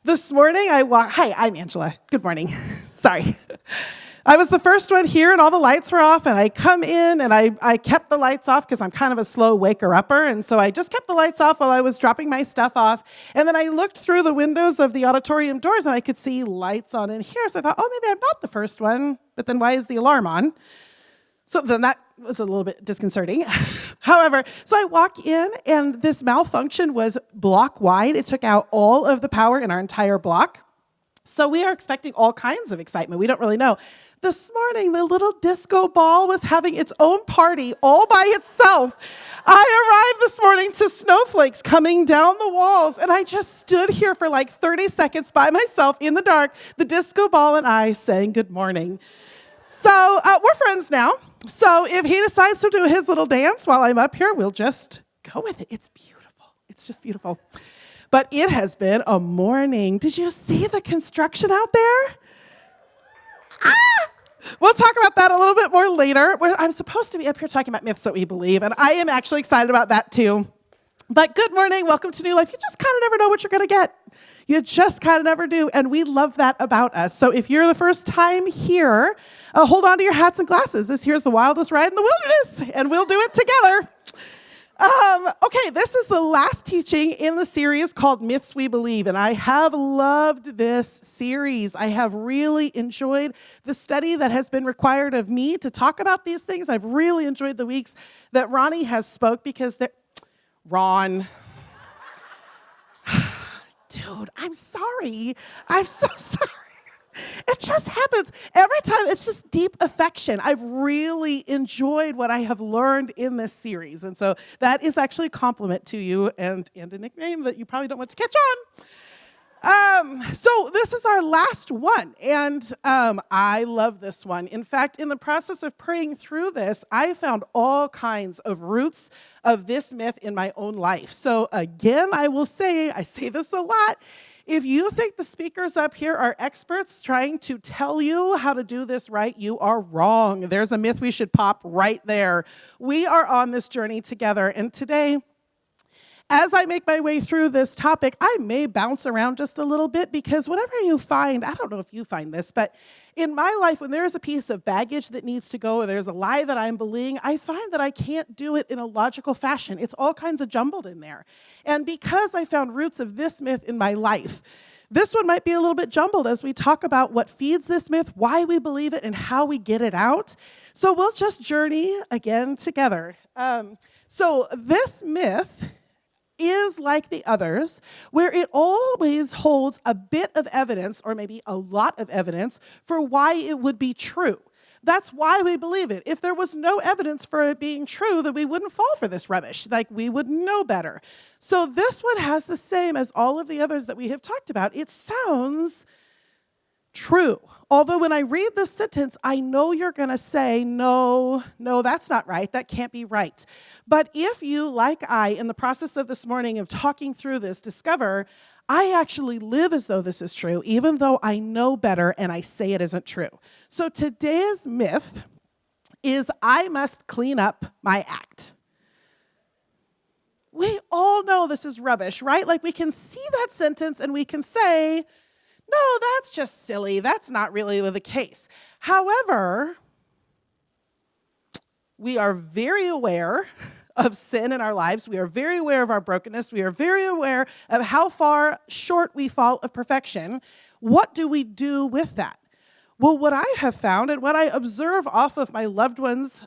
This morning Hi, I'm Angela. Good morning. Sorry. I was the first one here and all the lights were off, and I come in and I kept the lights off because I'm kind of a slow waker-upper, and so I just kept the lights off while I was dropping my stuff off. And then I looked through the windows of the auditorium doors and I could see lights on in here. So I thought, oh, maybe I'm not the first one, but then why is the alarm on? So then that was a little bit disconcerting. However, so I walk in and this malfunction was block wide. It took out all of the power in our entire block. So we are expecting all kinds of excitement. We don't really know. This morning, the little disco ball was having its own party all by itself. I arrived this morning to snowflakes coming down the walls, and I just stood here for like 30 seconds by myself in the dark, the disco ball and I saying good morning. So we're friends now. So if he decides to do his little dance while I'm up here, we'll just go with it. It's beautiful. It's just beautiful. But it has been a morning. Did you see the construction out there? We'll talk about that a little bit more later. I'm supposed to be up here talking about myths that we believe, and I am actually excited about that too. But good morning. Welcome to New Life. You just kind of never know what you're going to get. You just kind of never do, and we love that about us. So if you're the first time here, hold on to your hats and glasses. This here's the wildest ride in the wilderness, and we'll do it together. Okay, this is the last teaching in the series called Myths We Believe, and I have loved this series. I have really enjoyed the study that has been required of me to talk about these things. I've really enjoyed the weeks that Ronnie has spoke because Ron... Dude, I'm sorry. I'm so sorry. It just happens. Every time, it's just deep affection. I've really enjoyed what I have learned in this series. And so that is actually a compliment to you and a nickname that you probably don't want to catch on. So this is our last one. And I love this one. In fact, in the process of praying through this, I found all kinds of roots of this myth in my own life. So again, I say this a lot. If you think the speakers up here are experts trying to tell you how to do this right, you are wrong. There's a myth we should pop right there. We are on this journey together. And today, as I make my way through this topic, I may bounce around just a little bit because whatever you find, I don't know if you find this, but in my life, when there's a piece of baggage that needs to go or there's a lie that I'm believing, I find that I can't do it in a logical fashion. It's all kinds of jumbled in there. And because I found roots of this myth in my life, this one might be a little bit jumbled as we talk about what feeds this myth, why we believe it, and how we get it out. So we'll just journey again together. So this myth is like the others, where it always holds a bit of evidence, or maybe a lot of evidence, for why it would be true. That's why we believe it. If there was no evidence for it being true, then we wouldn't fall for this rubbish. Like, we would know better. So this one has the same as all of the others that we have talked about. It sounds true. Although when I read this sentence, I know you're going to say, no, that's not right. That can't be right. But if you, like I, in the process of this morning of talking through this, discover I actually live as though this is true, even though I know better and I say it isn't true. So today's myth is I must clean up my act. We all know this is rubbish, right? Like, we can see that sentence and we can say, no, that's just silly. That's not really the case. However, we are very aware of sin in our lives. We are very aware of our brokenness. We are very aware of how far short we fall of perfection. What do we do with that? Well, what I have found and what I observe off of my loved ones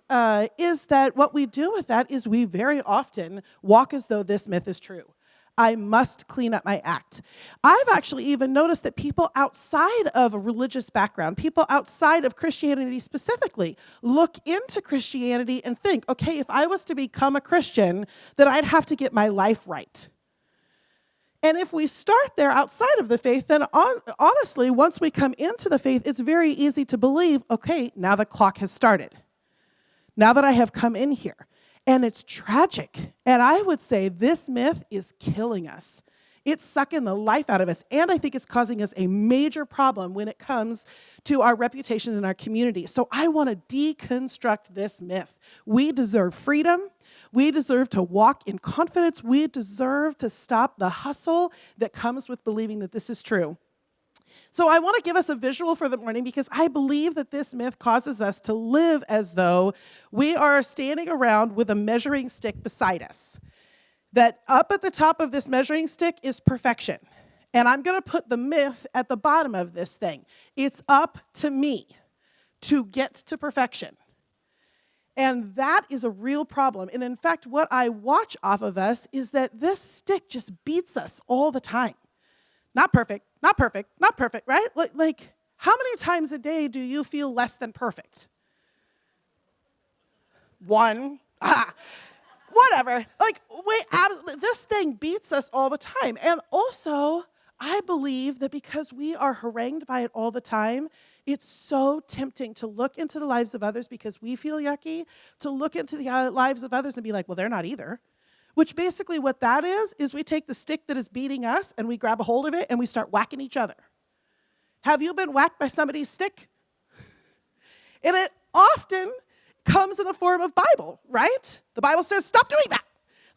is that what we do with that is we very often walk as though this myth is true. I must clean up my act. I've actually even noticed that people outside of a religious background, people outside of Christianity specifically, look into Christianity and think, okay, if I was to become a Christian, then I'd have to get my life right. And if we start there outside of the faith, then honestly, once we come into the faith, it's very easy to believe, okay, now the clock has started. Now that I have come in here. And it's tragic. And I would say this myth is killing us. It's sucking the life out of us. And I think it's causing us a major problem when it comes to our reputation in our community. So I want to deconstruct this myth. We deserve freedom. We deserve to walk in confidence. We deserve to stop the hustle that comes with believing that this is true. So I want to give us a visual for the morning because I believe that this myth causes us to live as though we are standing around with a measuring stick beside us. That up at the top of this measuring stick is perfection. And I'm going to put the myth at the bottom of this thing. It's up to me to get to perfection. And that is a real problem. And in fact, what I watch off of us is that this stick just beats us all the time. Not perfect, not perfect, not perfect, right? Like how many times a day do you feel less than perfect? One. Whatever. This thing beats us all the time. And also, I believe that because we are harangued by it all the time, it's so tempting to look into the lives of others because we feel yucky, to look into the lives of others and be like, well, they're not either. Which basically what that is we take the stick that is beating us and we grab a hold of it and we start whacking each other. Have you been whacked by somebody's stick? And it often comes in the form of Bible, right? The Bible says, stop doing that.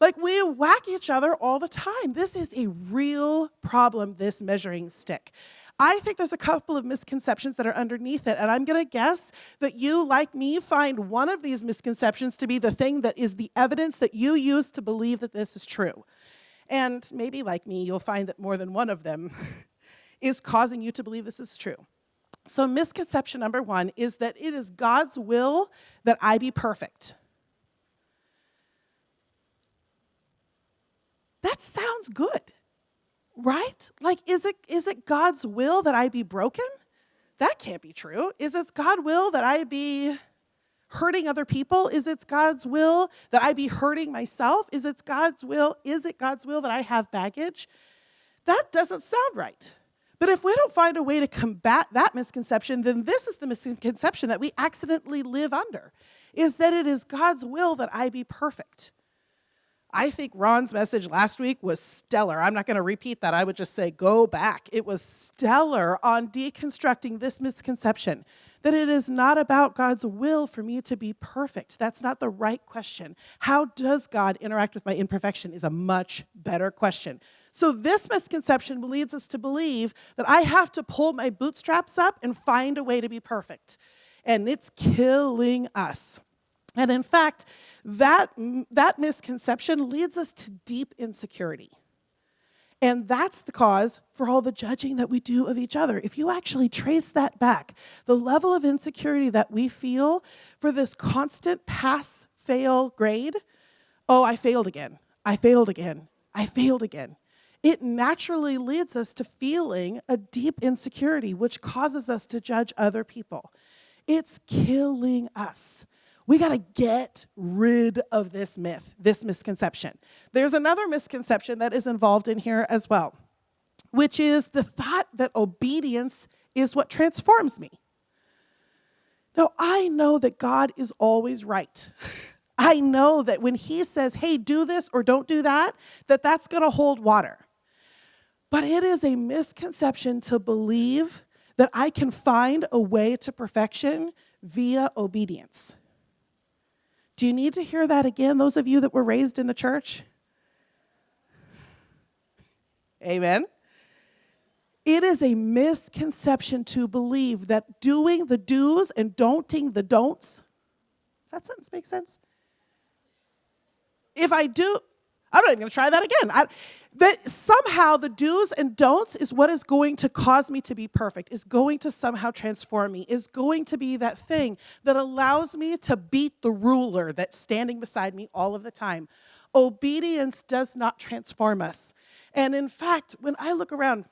Like we whack each other all the time. This is a real problem, this measuring stick. I think there's a couple of misconceptions that are underneath it, and I'm going to guess that you, like me, find one of these misconceptions to be the thing that is the evidence that you use to believe that this is true. And maybe, like me, you'll find that more than one of them is causing you to believe this is true. So misconception number one is that it is God's will that I be perfect. That sounds good. Right? Like, is it God's will that I be broken? That can't be true. Is it God's will that I be hurting other people? Is it God's will that I be hurting myself? Is it God's will that I have baggage? That doesn't sound right. But if we don't find a way to combat that misconception, then this is the misconception that we accidentally live under, is that it is God's will that I be perfect. I think Ron's message last week was stellar. I'm not going to repeat that. I would just say go back. It was stellar on deconstructing this misconception that it is not about God's will for me to be perfect. That's not the right question. How does God interact with my imperfection is a much better question. So this misconception leads us to believe that I have to pull my bootstraps up and find a way to be perfect. And it's killing us. And in fact, that misconception leads us to deep insecurity. And that's the cause for all the judging that we do of each other. If you actually trace that back, the level of insecurity that we feel for this constant pass-fail grade, oh, I failed again, I failed again, I failed again. It naturally leads us to feeling a deep insecurity, which causes us to judge other people. It's killing us. We got to get rid of this myth, this misconception. There's another misconception that is involved in here as well, which is the thought that obedience is what transforms me. Now, I know that God is always right. I know that when he says, hey, do this or don't do that, that's going to hold water. But it is a misconception to believe that I can find a way to perfection via obedience. Do you need to hear that again, those of you that were raised in the church? Amen. It is a misconception to believe that doing the do's and don'ting the don'ts, does that sentence make sense? If I do, I'm not even going to try that again. That somehow the do's and don'ts is what is going to cause me to be perfect, is going to somehow transform me, is going to be that thing that allows me to beat the ruler that's standing beside me all of the time. Obedience does not transform us. And in fact, when I look around,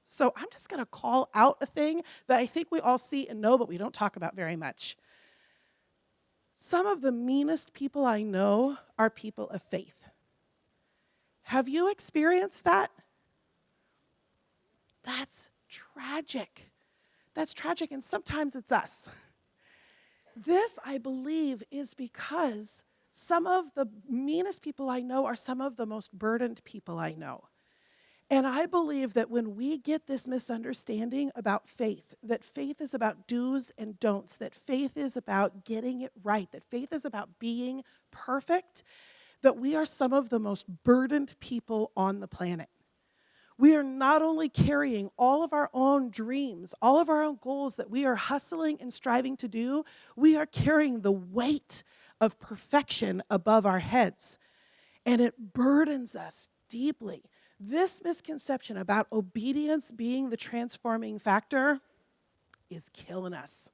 so I'm just going to call out a thing that I think we all see and know, but we don't talk about very much. Some of the meanest people I know are people of faith. Have you experienced that? That's tragic. That's tragic, and sometimes it's us. This, I believe, is because some of the meanest people I know are some of the most burdened people I know. And I believe that when we get this misunderstanding about faith, that faith is about do's and don'ts, that faith is about getting it right, that faith is about being perfect, that we are some of the most burdened people on the planet. We are not only carrying all of our own dreams, all of our own goals that we are hustling and striving to do, we are carrying the weight of perfection above our heads. And it burdens us deeply. This misconception about obedience being the transforming factor is killing us.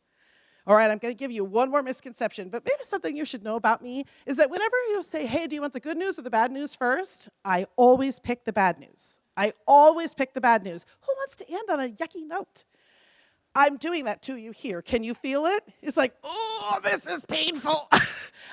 All right, I'm going to give you one more misconception, but maybe something you should know about me is that whenever you say, hey, do you want the good news or the bad news first? I always pick the bad news. I always pick the bad news. Who wants to end on a yucky note? I'm doing that to you here. Can you feel it? It's like, oh, this is painful.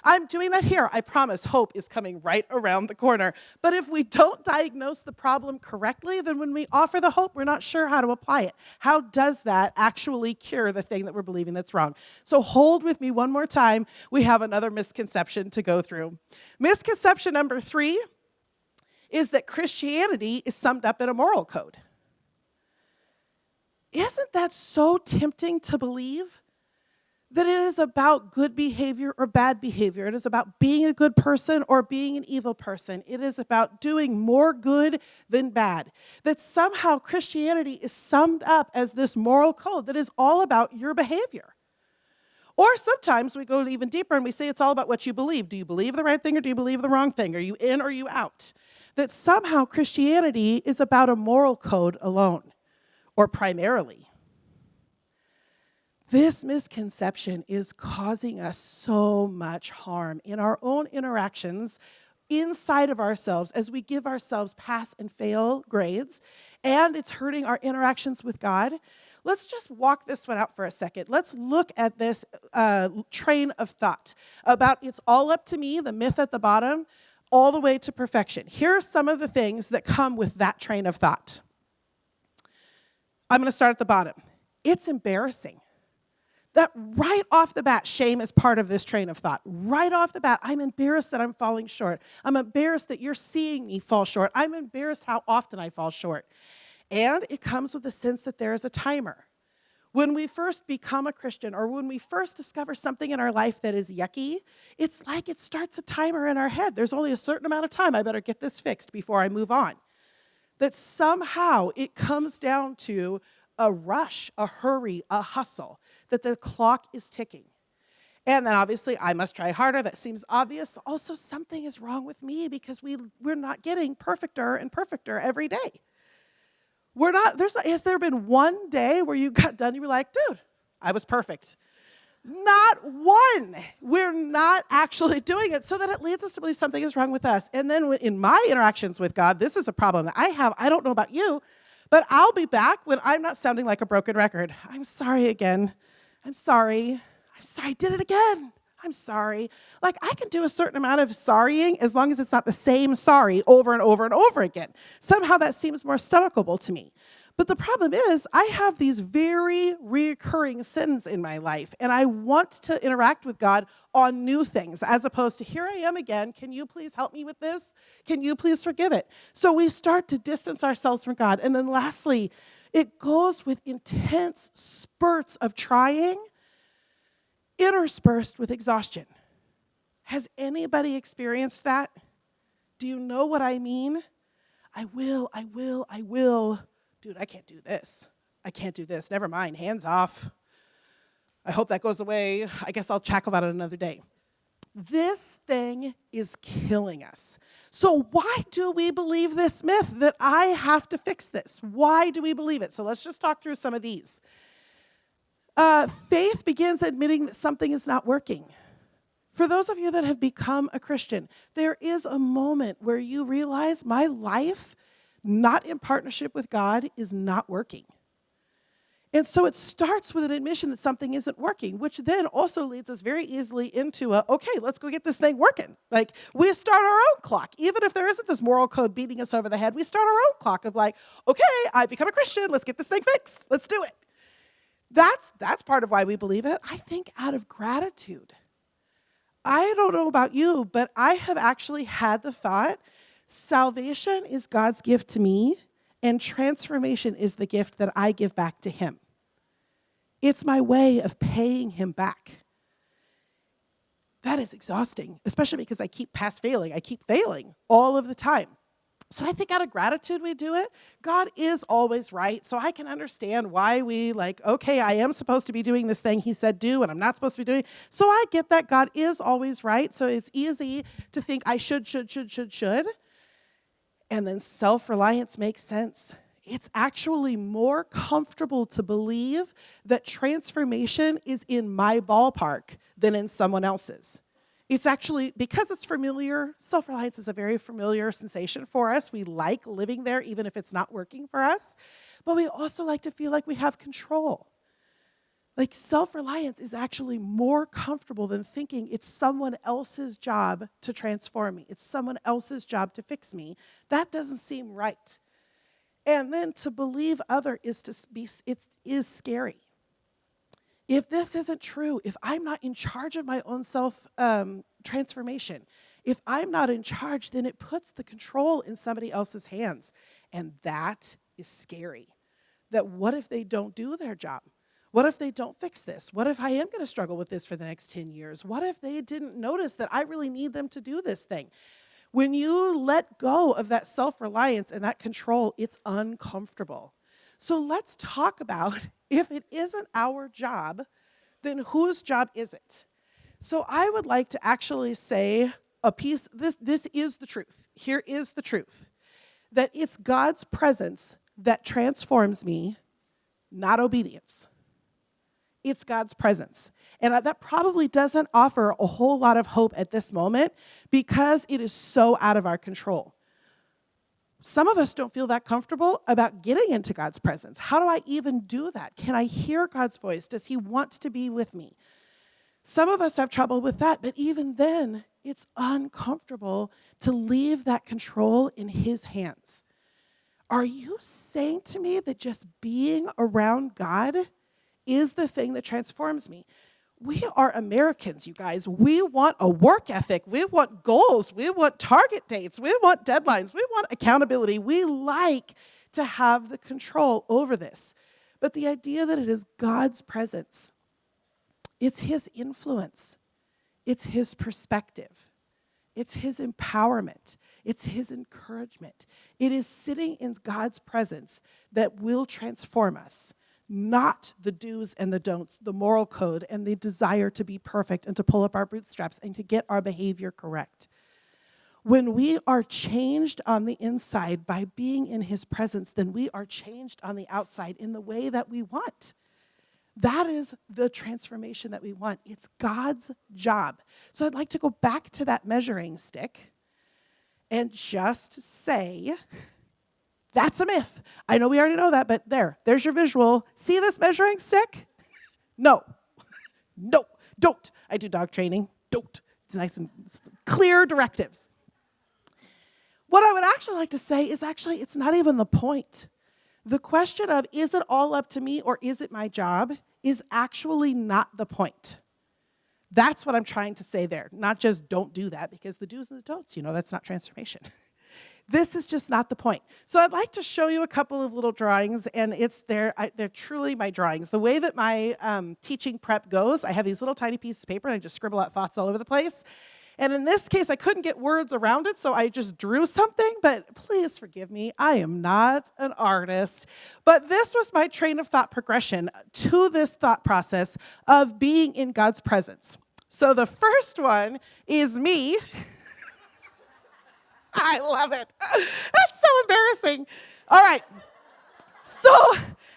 I'm doing that here. I promise hope is coming right around the corner. But if we don't diagnose the problem correctly, then when we offer the hope, we're not sure how to apply it. How does that actually cure the thing that we're believing that's wrong? So hold with me one more time. We have another misconception to go through. Misconception number 3 is that Christianity is summed up in a moral code. Isn't that so tempting to believe? That it is about good behavior or bad behavior. It is about being a good person or being an evil person. It is about doing more good than bad. That somehow Christianity is summed up as this moral code that is all about your behavior. Or sometimes we go even deeper and we say it's all about what you believe. Do you believe the right thing or do you believe the wrong thing? Are you in or are you out? That somehow Christianity is about a moral code alone or primarily. This misconception is causing us so much harm in our own interactions inside of ourselves as we give ourselves pass and fail grades, and it's hurting our interactions with God. Let's just walk this one out for a second. Let's look at this train of thought about it's all up to me, the myth at the bottom, all the way to perfection. Here are some of the things that come with that train of thought. I'm going to start at the bottom. It's embarrassing. That right off the bat, shame is part of this train of thought. Right off the bat, I'm embarrassed that I'm falling short. I'm embarrassed that you're seeing me fall short. I'm embarrassed how often I fall short. And it comes with the sense that there is a timer. When we first become a Christian or when we first discover something in our life that is yucky, it's like it starts a timer in our head. There's only a certain amount of time. I better get this fixed before I move on. That somehow it comes down to a rush, a hurry, a hustle, that the clock is ticking. And then obviously I must try harder. That seems obvious. Also, something is wrong with me because we're not getting perfecter and perfecter every day. Has there been one day where you got done and you were like, dude, I was perfect? Not one. We're not actually doing it, so that it leads us to believe something is wrong with us. And then in my interactions with God, this is a problem that I have. I don't know about you, but I'll be back when I'm not sounding like a broken record. I'm sorry again. I'm sorry. I did it again. I'm sorry. Like, I can do a certain amount of sorrying as long as it's not the same sorry over and over and over again. Somehow that seems more stomachable to me. But the problem is, I have these very recurring sins in my life, and I want to interact with God on new things, as opposed to, here I am again, can you please help me with this? Can you please forgive it? So we start to distance ourselves from God. And then lastly, it goes with intense spurts of trying, interspersed with exhaustion. Has anybody experienced that? Do you know what I mean? I will. Dude, I can't do this. I can't do this. Never mind, hands off. I hope that goes away. I guess I'll tackle that another day. This thing is killing us. So why do we believe this myth that I have to fix this? Why do we believe it? So let's just talk through some of these. Faith begins admitting that something is not working. For those of you that have become a Christian, there is a moment where you realize my life, not in partnership with God, is not working. And so it starts with an admission that something isn't working, which then also leads us very easily into okay, let's go get this thing working. Like, we start our own clock. Even if there isn't this moral code beating us over the head, we start our own clock of like, okay, I become a Christian, let's get this thing fixed. Let's do it. That's part of why we believe it. I think out of gratitude. I don't know about you, but I have actually had the thought, salvation is God's gift to me, And transformation is the gift that I give back to him. It's my way of paying him back. That is exhausting, especially because I keep failing. I keep failing all of the time. So I think out of gratitude we do it. God is always right. So I can understand why we okay, I am supposed to be doing this thing he said do, and I'm not supposed to be doing. So I get that God is always right. So it's easy to think I should. And then self-reliance makes sense. It's actually more comfortable to believe that transformation is in my ballpark than in someone else's. It's actually, because it's familiar, self-reliance is a very familiar sensation for us. We like living there even if it's not working for us. But we also like to feel like we have control. Like self-reliance is actually more comfortable than thinking it's someone else's job to transform me. It's someone else's job to fix me. That doesn't seem right. And then to believe other is scary. If this isn't true, if I'm not in charge of my own self-transformation, if I'm not in charge, then it puts the control in somebody else's hands. And that is scary. That what if they don't do their job? What if they don't fix this? What if I am going to struggle with this for the next 10 years? What if they didn't notice that I really need them to do this thing? When you let go of that self-reliance and that control, it's uncomfortable. So let's talk about, if it isn't our job, then whose job is it? So I would like to actually say this is the truth. Here is the truth. That it's God's presence that transforms me, not obedience. It's God's presence. And that probably doesn't offer a whole lot of hope at this moment because it is so out of our control. Some of us don't feel that comfortable about getting into God's presence. How do I even do that? Can I hear God's voice? Does he want to be with me? Some of us have trouble with that, but even then, it's uncomfortable to leave that control in his hands. Are you saying to me that just being around God is the thing that transforms me? We are Americans, you guys. We want a work ethic. We want goals. We want target dates. We want deadlines. We want accountability. We like to have the control over this. But the idea that it is God's presence, it's his influence, it's his perspective, it's his empowerment, it's his encouragement. It is sitting in God's presence that will transform us. Not the do's and the don'ts, the moral code, and the desire to be perfect and to pull up our bootstraps and to get our behavior correct. When we are changed on the inside by being in his presence, then we are changed on the outside in the way that we want. That is the transformation that we want. It's God's job. So I'd like to go back to that measuring stick and just say, that's a myth. I know we already know that, but there's your visual. See this measuring stick? No, don't. I do dog training. Don't. It's nice and clear directives. What I would actually like to say is it's not even the point. The question of, is it all up to me or is it my job, is actually not the point. That's what I'm trying to say there. Not just don't do that, because the do's and the don'ts, that's not transformation. This is just not the point. So I'd like to show you a couple of little drawings, and they're truly my drawings. The way that my teaching prep goes, I have these little tiny pieces of paper, and I just scribble out thoughts all over the place. And in this case, I couldn't get words around it, so I just drew something, but please forgive me, I am not an artist. But this was my train of thought progression to this thought process of being in God's presence. So the first one is me. I love it. That's so embarrassing. All right. So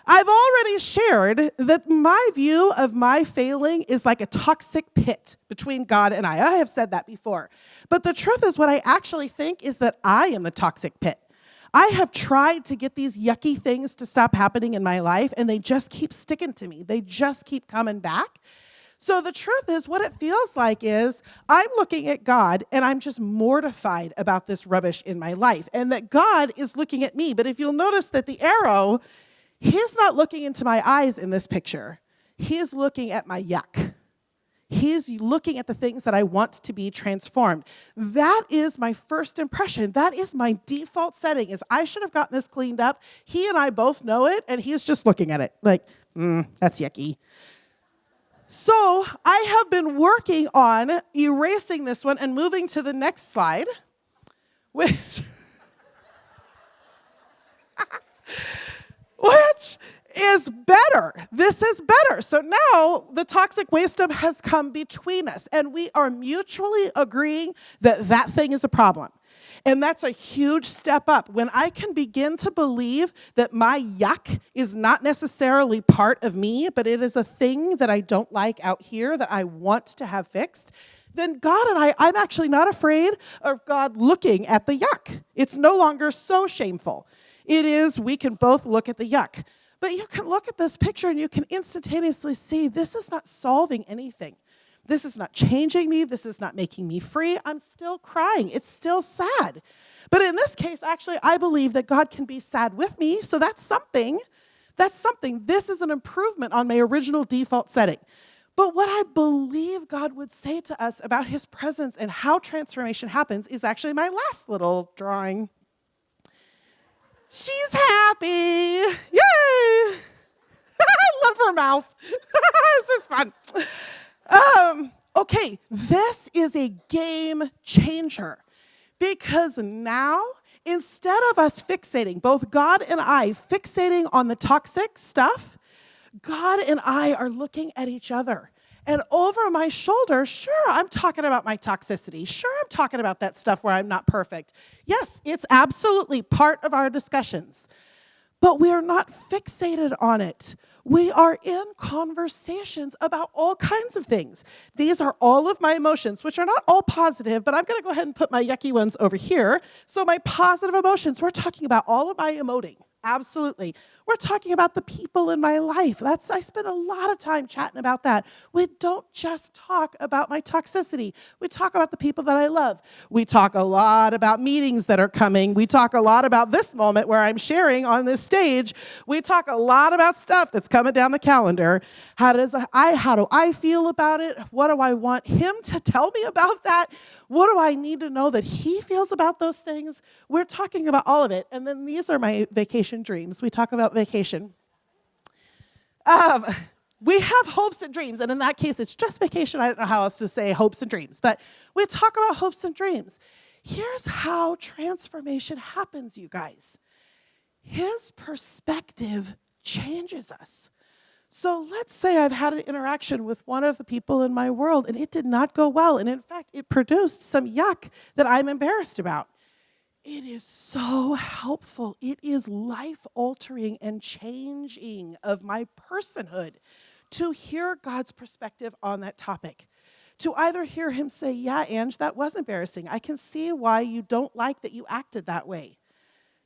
I've already shared that my view of my failing is like a toxic pit between God and I. I have said that before. But the truth is, what I actually think is that I am the toxic pit. I have tried to get these yucky things to stop happening in my life, and they just keep sticking to me. They just keep coming back. So the truth is, what it feels like is I'm looking at God and I'm just mortified about this rubbish in my life, and that God is looking at me. But if you'll notice that the arrow, he's not looking into my eyes in this picture. He is looking at my yuck. He's looking at the things that I want to be transformed. That is my first impression. That is my default setting, is I should have gotten this cleaned up. He and I both know it, and he's just looking at it like, that's yucky. So I have been working on erasing this one and moving to the next slide, which is better. This is better. So now the toxic waste dump has come between us, and we are mutually agreeing that that thing is a problem. And that's a huge step up. When I can begin to believe that my yuck is not necessarily part of me, but it is a thing that I don't like out here that I want to have fixed, then God and I'm actually not afraid of God looking at the yuck. It's no longer so shameful. It is, we can both look at the yuck. But you can look at this picture and you can instantaneously see this is not solving anything. This is not changing me. This is not making me free. I'm still crying. It's still sad. But in this case, actually, I believe that God can be sad with me. So that's something. That's something. This is an improvement on my original default setting. But what I believe God would say to us about his presence and how transformation happens is actually my last little drawing. She's happy. Yay! I love her mouth. This is fun. Okay, this is a game changer, because now, instead of us fixating, both God and I fixating on the toxic stuff, God and I are looking at each other. And over my shoulder, sure, I'm talking about my toxicity. Sure, I'm talking about that stuff where I'm not perfect. Yes, it's absolutely part of our discussions. But we are not fixated on it. We are in conversations about all kinds of things. These are all of my emotions, which are not all positive, but I'm going to go ahead and put my yucky ones over here. So my positive emotions, we're talking about all of my emoting. Absolutely. We're talking about the people in my life. I spend a lot of time chatting about that. We don't just talk about my toxicity. We talk about the people that I love. We talk a lot about meetings that are coming. We talk a lot about this moment where I'm sharing on this stage. We talk a lot about stuff that's coming down the calendar. How do I feel about it? What do I want him to tell me about that? What do I need to know that he feels about those things? We're talking about all of it. And then these are my vacation dreams. We talk about vacation. We have hopes and dreams. And in that case, it's just vacation. I don't know how else to say hopes and dreams. But we talk about hopes and dreams. Here's how transformation happens, you guys. His perspective changes us. So let's say I've had an interaction with one of the people in my world and it did not go well. And in fact, it produced some yuck that I'm embarrassed about. It is so helpful. It is life-altering and changing of my personhood to hear God's perspective on that topic. To either hear him say, yeah, Ange, that was embarrassing. I can see why you don't like that you acted that way.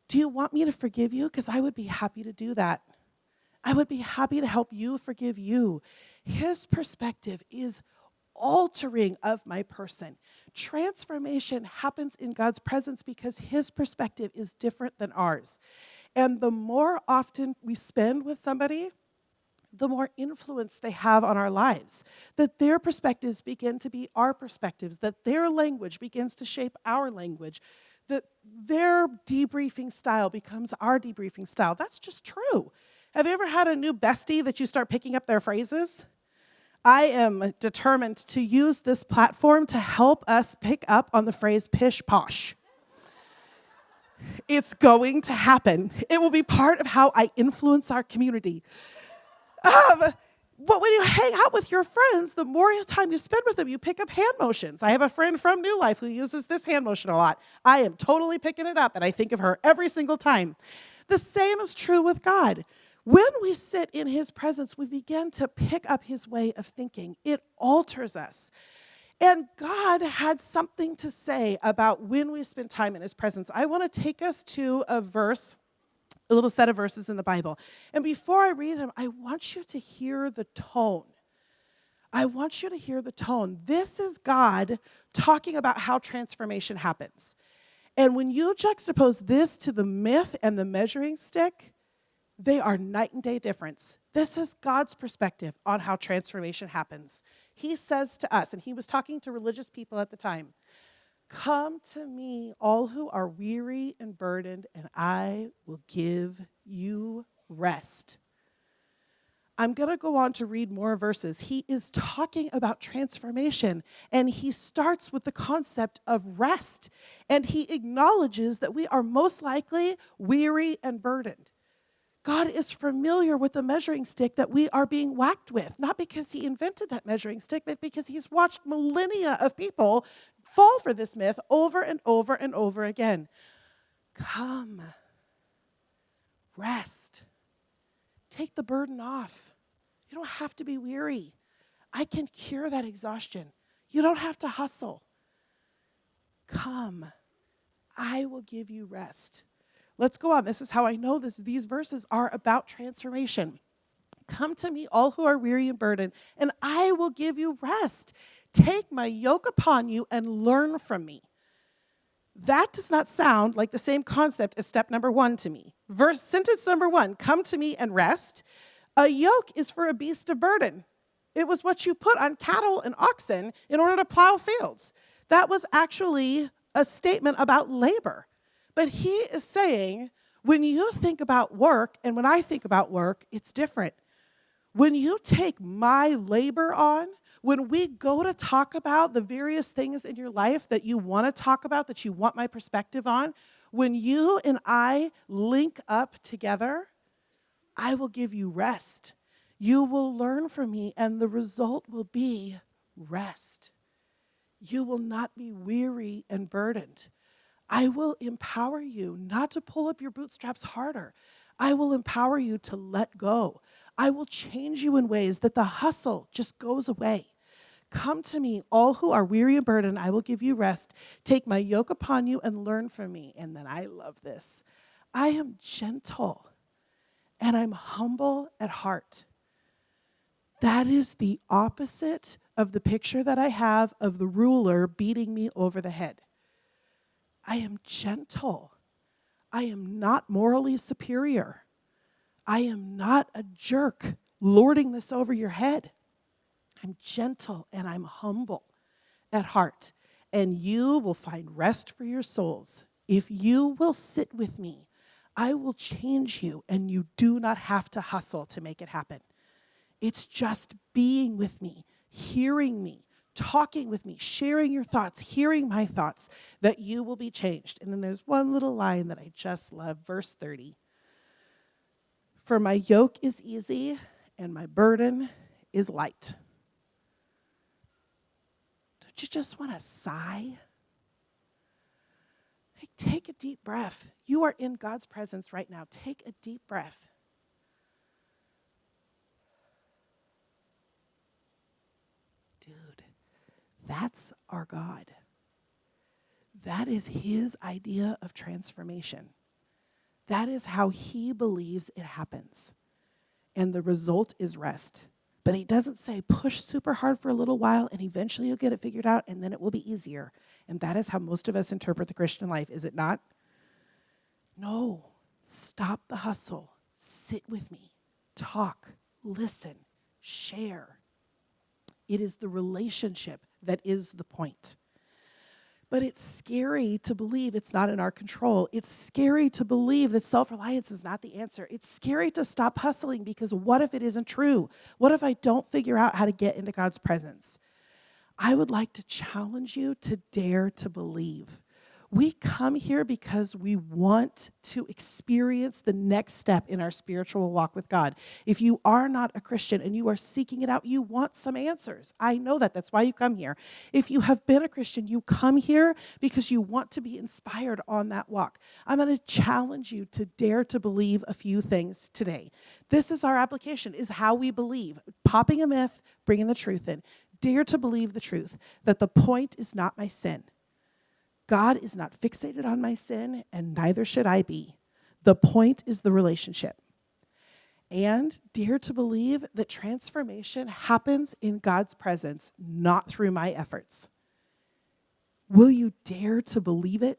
Do you want me to forgive you? Because I would be happy to do that. I would be happy to help you forgive you. His perspective is altering of my person. Transformation happens in God's presence because his perspective is different than ours. And the more often we spend with somebody, the more influence they have on our lives. That their perspectives begin to be our perspectives, that their language begins to shape our language, that their debriefing style becomes our debriefing style. That's just true. Have you ever had a new bestie that you start picking up their phrases? I am determined to use this platform to help us pick up on the phrase pish posh. It's going to happen. It will be part of how I influence our community. But when you hang out with your friends, the more time you spend with them, you pick up hand motions. I have a friend from New Life who uses this hand motion a lot. I am totally picking it up, and I think of her every single time. The same is true with God. When we sit in his presence, we begin to pick up his way of thinking. It alters us. And God had something to say about when we spend time in his presence. I want to take us to a little set of verses in the Bible. And before I read them, I want you to hear the tone. I want you to hear the tone. This is God talking about how transformation happens. And when you juxtapose this to the myth and the measuring stick, they are night and day difference. This is God's perspective on how transformation happens. he says to us, and he was talking to religious people at the time, "Come to me, all who are weary and burdened, and I will give you rest." I'm going to go on to read more verses. He is talking about transformation, and he starts with the concept of rest, and he acknowledges that we are most likely weary and burdened. God is familiar with the measuring stick that we are being whacked with, not because he invented that measuring stick, but because he's watched millennia of people fall for this myth over and over and over again. Come, rest. Take the burden off. You don't have to be weary. I can cure that exhaustion. You don't have to hustle. Come, I will give you rest. Let's go on. This is how I know these verses are about transformation. Come to me, all who are weary and burdened, and I will give you rest. Take my yoke upon you and learn from me. That does not sound like the same concept as step number 1 to me. Sentence number 1, come to me and rest. A yoke is for a beast of burden. It was what you put on cattle and oxen in order to plow fields. That was actually a statement about labor. But he is saying, when you think about work, and when I think about work, it's different. When you take my labor on, when we go to talk about the various things in your life that you want to talk about, that you want my perspective on, when you and I link up together, I will give you rest. You will learn from me, and the result will be rest. You will not be weary and burdened. I will empower you not to pull up your bootstraps harder. I will empower you to let go. I will change you in ways that the hustle just goes away. Come to me, all who are weary and burdened, I will give you rest. Take my yoke upon you and learn from me. And then I love this. I am gentle and I'm humble at heart. That is the opposite of the picture that I have of the ruler beating me over the head. I am gentle. I am not morally superior. I am not a jerk lording this over your head. I'm gentle and I'm humble at heart. And you will find rest for your souls. If you will sit with me, I will change you, and you do not have to hustle to make it happen. It's just being with me, hearing me, talking with me, sharing your thoughts, hearing my thoughts, that you will be changed. And then there's one little line that I just love, verse 30. For my yoke is easy and my burden is light. Don't you just want to sigh? Hey, take a deep breath. You are in God's presence right now. Take a deep breath. Dude, that's our God. That is his idea of transformation. That is how he believes it happens. And the result is rest. But he doesn't say push super hard for a little while and eventually you'll get it figured out and then it will be easier. And that is how most of us interpret the Christian life, is it not? No. Stop the hustle. Sit with me. Talk. Listen. Share. It is the relationship that is the point. But it's scary to believe it's not in our control. It's scary to believe that self-reliance is not the answer. It's scary to stop hustling because what if it isn't true? What if I don't figure out how to get into God's presence? I would like to challenge you to dare to believe. We come here because we want to experience the next step in our spiritual walk with God. If you are not a Christian and you are seeking it out, you want some answers. I know that. That's why you come here. If you have been a Christian, you come here because you want to be inspired on that walk. I'm going to challenge you to dare to believe a few things today. This is our application, is how we believe. Popping a myth, bringing the truth in. Dare to believe the truth, that the point is not my sin. God is not fixated on my sin, and neither should I be. The point is the relationship. And dare to believe that transformation happens in God's presence, not through my efforts. Will you dare to believe it?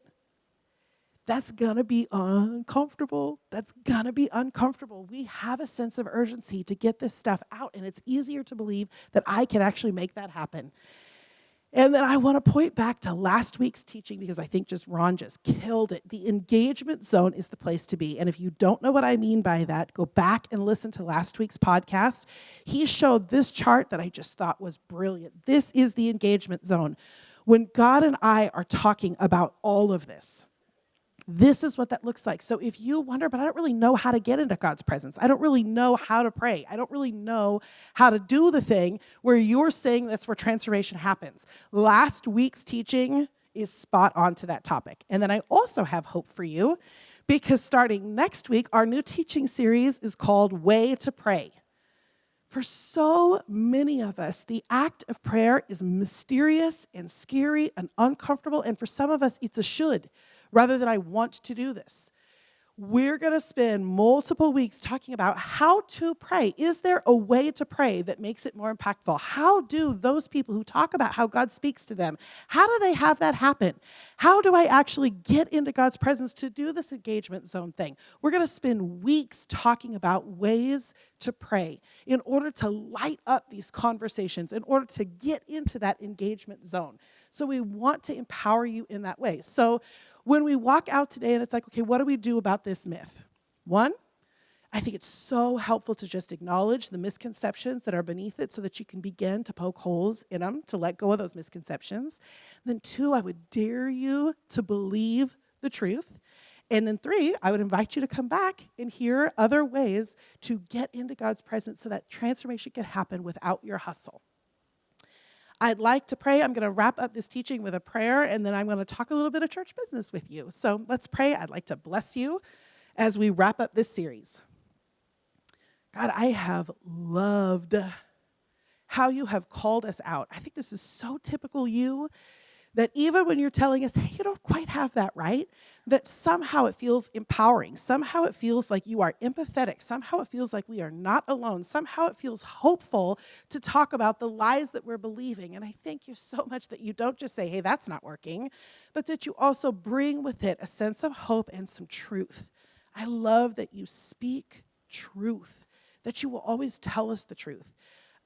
That's gonna be uncomfortable. That's gonna be uncomfortable. We have a sense of urgency to get this stuff out, and it's easier to believe that I can actually make that happen. And then I want to point back to last week's teaching because I think Ron just killed it. The engagement zone is the place to be. And if you don't know what I mean by that, go back and listen to last week's podcast. He showed this chart that I just thought was brilliant. This is the engagement zone. When God and I are talking about all of this, this is what that looks like. So if you wonder, but I don't really know how to get into God's presence. I don't really know how to pray. I don't really know how to do the thing where you're saying that's where transformation happens. Last week's teaching is spot on to that topic. And then I also have hope for you because starting next week, our new teaching series is called Way to Pray. For so many of us, the act of prayer is mysterious and scary and uncomfortable. And for some of us, it's a should rather than I want to do this. We're going to spend multiple weeks talking about how to pray. Is there a way to pray that makes it more impactful? How do those people who talk about how God speaks to them, how do they have that happen? How do I actually get into God's presence to do this engagement zone thing? We're going to spend weeks talking about ways to pray in order to light up these conversations, in order to get into that engagement zone. So we want to empower you in that way. So when we walk out today and it's like, okay, what do we do about this myth? One, I think it's so helpful to just acknowledge the misconceptions that are beneath it so that you can begin to poke holes in them, to let go of those misconceptions. Then two, I would dare you to believe the truth. And then three, I would invite you to come back and hear other ways to get into God's presence so that transformation can happen without your hustle. I'd like to pray. I'm going to wrap up this teaching with a prayer, and then I'm going to talk a little bit of church business with you. So let's pray. I'd like to bless you as we wrap up this series. God, I have loved how you have called us out. I think this is so typical you, that even when you're telling us, hey, you don't quite have that right, that somehow it feels empowering. Somehow it feels like you are empathetic. Somehow it feels like we are not alone. Somehow it feels hopeful to talk about the lies that we're believing. And I thank you so much that you don't just say, hey, that's not working, but that you also bring with it a sense of hope and some truth. I love that you speak truth, that you will always tell us the truth.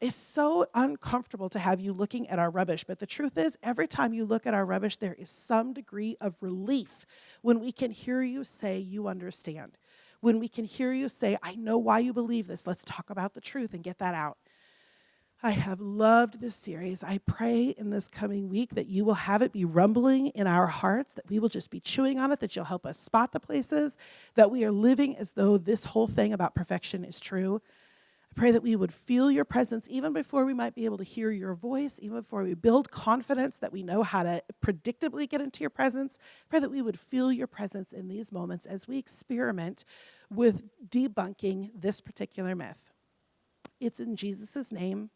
It's so uncomfortable to have you looking at our rubbish, but the truth is, every time you look at our rubbish, there is some degree of relief when we can hear you say you understand, when we can hear you say, I know why you believe this. Let's talk about the truth and get that out. I have loved this series. I pray in this coming week that you will have it be rumbling in our hearts, that we will just be chewing on it, that you'll help us spot the places that we are living as though this whole thing about perfection is true. Pray that we would feel your presence even before we might be able to hear your voice, even before we build confidence that we know how to predictably get into your presence. Pray that we would feel your presence in these moments as we experiment with debunking this particular myth. It's in Jesus' name.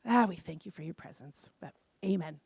We thank you for your presence. But amen.